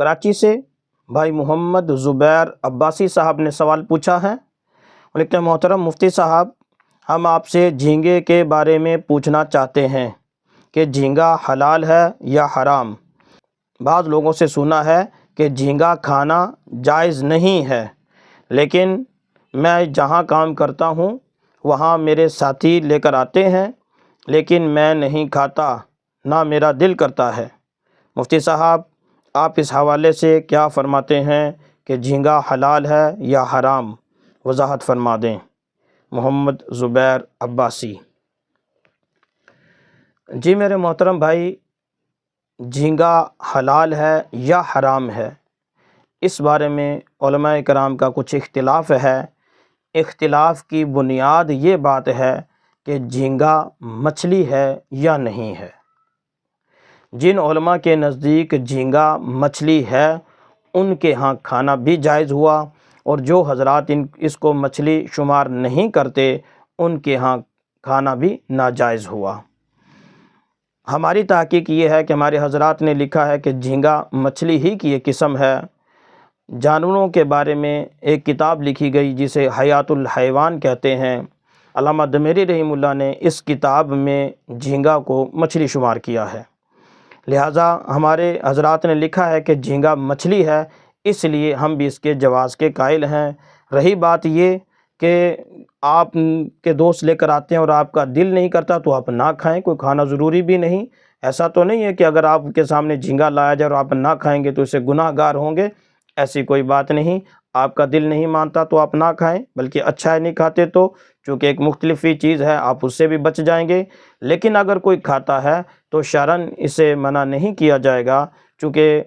کراچی سے بھائی محمد زبیر عباسی صاحب نے سوال پوچھا ہے۔ وہ لکھتے ہیں محترم مفتی صاحب، ہم آپ سے جھینگے کے بارے میں پوچھنا چاہتے ہیں کہ جھینگا حلال ہے یا حرام؟ بعض لوگوں سے سنا ہے کہ جھینگا کھانا جائز نہیں ہے، لیکن میں جہاں کام کرتا ہوں وہاں میرے ساتھی لے کر آتے ہیں، لیکن میں نہیں کھاتا، نہ میرا دل کرتا ہے۔ مفتی صاحب، آپ اس حوالے سے کیا فرماتے ہیں کہ جھینگا حلال ہے یا حرام؟ وضاحت فرما دیں۔ محمد زبیر عباسی۔ جی میرے محترم بھائی، جھینگا حلال ہے یا حرام ہے، اس بارے میں علماء کرام کا کچھ اختلاف ہے۔ اختلاف کی بنیاد یہ بات ہے کہ جھینگا مچھلی ہے یا نہیں ہے۔ جن علماء کے نزدیک جھینگا مچھلی ہے ان کے ہاں کھانا بھی جائز ہوا، اور جو حضرات اس کو مچھلی شمار نہیں کرتے ان کے ہاں کھانا بھی ناجائز ہوا۔ ہماری تحقیق یہ ہے کہ ہمارے حضرات نے لکھا ہے کہ جھینگا مچھلی ہی کی ایک قسم ہے۔ جانوروں کے بارے میں ایک کتاب لکھی گئی جسے حیات الحیوان کہتے ہیں۔ علامہ دمیری رحمہ اللہ نے اس کتاب میں جھینگا کو مچھلی شمار کیا ہے، لہٰذا ہمارے حضرات نے لکھا ہے کہ جھینگا مچھلی ہے، اس لیے ہم بھی اس کے جواز کے قائل ہیں۔ رہی بات یہ کہ آپ کے دوست لے کر آتے ہیں اور آپ کا دل نہیں کرتا تو آپ نہ کھائیں، کوئی کھانا ضروری بھی نہیں۔ ایسا تو نہیں ہے کہ اگر آپ کے سامنے جھینگا لایا جائے اور آپ نہ کھائیں گے تو اسے گناہ گار ہوں گے، ایسی کوئی بات نہیں۔ آپ کا دل نہیں مانتا تو آپ نہ کھائیں، بلکہ اچھا ہے نہیں کھاتے تو، چونکہ ایک مختلف چیز ہے، آپ اس سے بھی بچ جائیں گے۔ لیکن اگر کوئی کھاتا ہے تو شرعاً اسے منع نہیں کیا جائے گا، چونکہ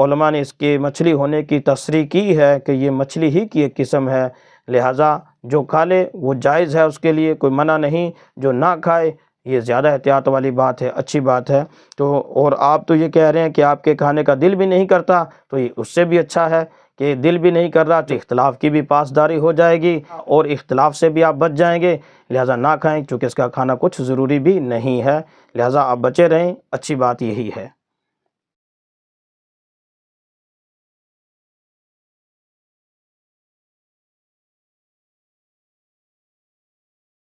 علماء نے اس کے مچھلی ہونے کی تصریح کی ہے کہ یہ مچھلی ہی کی ایک قسم ہے، لہٰذا جو کھا لے وہ جائز ہے، اس کے لیے کوئی منع نہیں۔ جو نہ کھائے یہ زیادہ احتیاط والی بات ہے، اچھی بات ہے۔ تو اور آپ تو یہ کہہ رہے ہیں کہ آپ کے کھانے کا دل بھی نہیں کرتا، تو یہ اس سے بھی اچھا ہے کہ دل بھی نہیں کر رہا، تو اختلاف کی بھی پاسداری ہو جائے گی اور اختلاف سے بھی آپ بچ جائیں گے، لہٰذا نہ کھائیں، چونکہ اس کا کھانا کچھ ضروری بھی نہیں ہے، لہٰذا آپ بچے رہیں، اچھی بات یہی ہے۔